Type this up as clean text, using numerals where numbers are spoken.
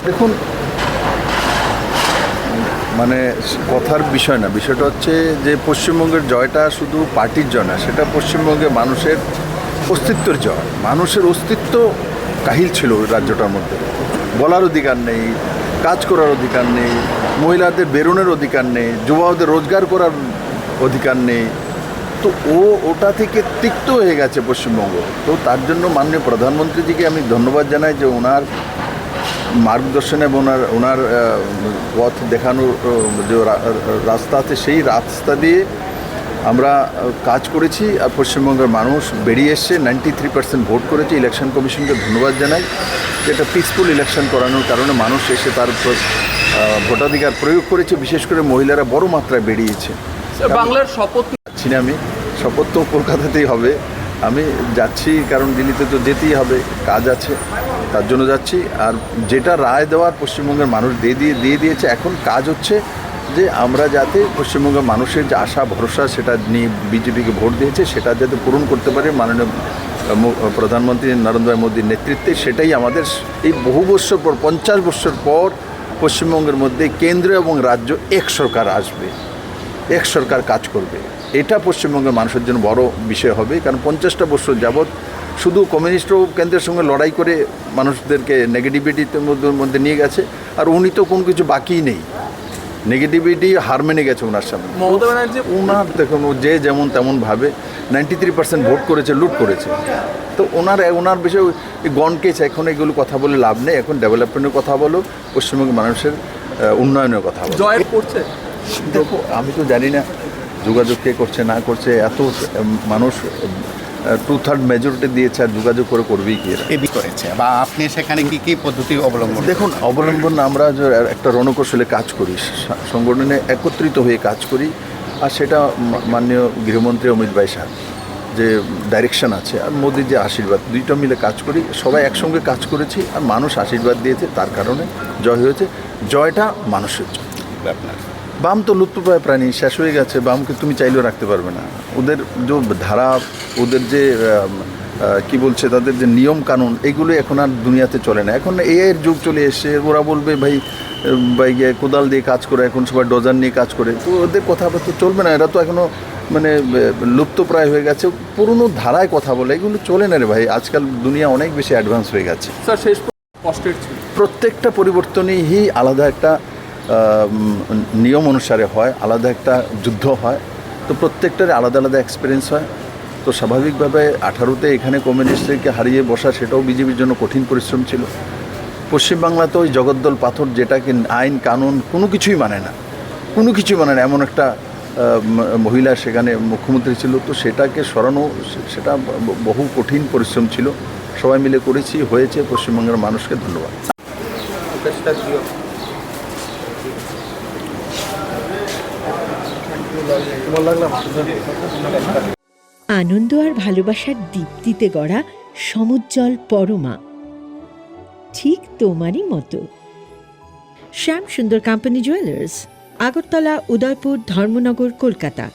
দেখুন, মানে কথার বিষয় না, বিষয়টা হচ্ছে যে পশ্চিমবঙ্গের জয়টা শুধু পার্টির জয় না, সেটা পশ্চিমবঙ্গে মানুষের অস্তিত্বের জয়। মানুষের অস্তিত্ব কাহিল ছিল রাজ্যটার মধ্যে, বলার অধিকার নেই, কাজ করার অধিকার নেই, মহিলাদের বেরোনোর অধিকার নেই, যুবাদের রোজগার করার অধিকার নেই। তো ওটা থেকে তিক্ত হয়ে গেছে পশ্চিমবঙ্গ। তো তার জন্য মাননীয় প্রধানমন্ত্রীজিকে আমি ধন্যবাদ জানাই যে ওনার মার্গদর্শন এবং ওনার পথ দেখানোর যে রাস্তা আছে, সেই রাস্তা দিয়ে আমরা কাজ করেছি। আর পশ্চিমবঙ্গের মানুষ বেরিয়ে এসছে, 93% ভোট করেছে। ইলেকশন কমিশনকে ধন্যবাদ জানাই যে একটা পিসফুল ইলেকশন করানোর কারণে মানুষ এসে তার ভোটাধিকার প্রয়োগ করেছে। বিশেষ করে মহিলারা বড় মাত্রায় বেরিয়েছে। বাংলার শপথ যাচ্ছি না আমি, শপথ তো কলকাতাতেই হবে। আমি যাচ্ছি কারণ দিল্লিতে তো যেতেই হবে, কাজ আছে, তার জন্য যাচ্ছি। আর যেটা রায় দেওয়ার পশ্চিমবঙ্গের মানুষ দিয়ে দিয়েছে, এখন কাজ হচ্ছে যে আমরা যাতে পশ্চিমবঙ্গের মানুষের যে আশা ভরসা সেটা নিয়ে বিজেপিকে ভোট দিয়েছে, সেটা যাতে পূরণ করতে পারে মাননীয় প্রধানমন্ত্রী নরেন্দ্র মোদীর নেতৃত্বে। সেটাই আমাদের এই বহু বছর পর, 50 বছর পর পশ্চিমবঙ্গের মধ্যে কেন্দ্র এবং রাজ্য এক সরকার আসবে, এক সরকার কাজ করবে। এটা পশ্চিমবঙ্গের মানুষের জন্য বড় বিষয় হবে, কারণ 50টা বছর যাবৎ শুধু কমিউনিস্ট কেন্দ্রের সঙ্গে লড়াই করে মানুষদেরকে নেগেটিভিটির মধ্যে নিয়ে গেছে। আর উনি তো কোনো কিছু বাকিই নেই, নেগেটিভিটি হার মেনে গেছে ওনার সামনে। মমতা ব্যানার্জি ওনার দেখুন, যে যেমন তেমন ভাবে 93% ভোট করেছে, লুট করেছে। তো ওনার বিষয়ে গণকেছ, এখন এগুলো কথা বলে লাভ নেই। এখন ডেভেলপমেন্টের কথা বলো, পশ্চিমবঙ্গের মানুষের উন্নয়নের কথা বলো। জয় করছে, দেখো আমি তো জানি না যোগাযোগ কে করছে না করছে, এত মানুষ 2/3 মেজরিটি দিয়েছে, আর যোগাযোগ করে করবেই কি করেছে, বা আপনি সেখানে কি কি পদ্ধতি অবলম্বন? দেখুন, অবলম্বন আমরা যে একটা রণকৌশলে কাজ করি, সংগঠনে একত্রিত হয়ে কাজ করি। আর সেটা মাননীয় গৃহমন্ত্রী অমিত ভাই সাহেব যে ডাইরেকশন আছে, আর মোদির যে আশীর্বাদ, দুইটা মিলে কাজ করি। সবাই একসঙ্গে কাজ করেছি, আর মানুষ আশীর্বাদ দিয়েছে, তার কারণে জয় হয়েছে। জয়টা মানুষের জয়। আপনার বাম তো লুপ্তপ্রায় প্রাণী, শেষ হয়ে গেছে। বামকে তুমি চাইলেও রাখতে পারবে না। ওদের যে ধারা, ওদের যে কি বলছে, তাদের যে নিয়ম কানুন, এগুলো এখন আর দুনিয়াতে চলে না। এখন এর যুগ চলে এসছে। ওরা বলবে ভাই কোদাল দিয়ে কাজ করে, এখন সবাই ডোজার নিয়ে কাজ করে। তো ওদের কথা তো চলবে না। এরা তো এখনও মানে লুপ্তপ্রায় হয়ে গেছে, পুরনো ধারায় কথা বলে, এগুলো চলে না রে ভাই। আজকাল দুনিয়া অনেক বেশি অ্যাডভান্স হয়ে গেছে। স্যার শেষ কষ্টের ছিল, প্রত্যেকটা পরিবর্তনই আলাদা একটা নিয়ম অনুসারে হয়, আলাদা একটা যুদ্ধ হয়। তো প্রত্যেকটারই আলাদা আলাদা এক্সপিরিয়েন্স হয়। তো স্বাভাবিকভাবে 18তে এখানে কমিউনিস্টদেরকে হারিয়ে বসা, সেটাও বিজেপির জন্য কঠিন পরিশ্রম ছিল। পশ্চিমবাংলাতে ওই জগদ্দল পাথর, যেটাকে আইন কানুন কোনো কিছুই মানে না, কোনো কিছুই মানে না, এমন একটা মহিলা সেখানে মুখ্যমন্ত্রী ছিল। তো সেটাকে সরানো, সেটা বহু কঠিন পরিশ্রম ছিল। সবাই মিলে করেছি, হয়েছে। পশ্চিমবঙ্গের মানুষকে ধন্যবাদ। আনন্দ আর ভালোবাসার দীপ্তিতে গড়া সমুজ্জ্বল পরমা, ঠিক তোমারই মতো। শ্যাম সুন্দর কোম্পানি জুয়েলার্স, আগরতলা, উদয়পুর, ধর্মনগর, কলকাতা।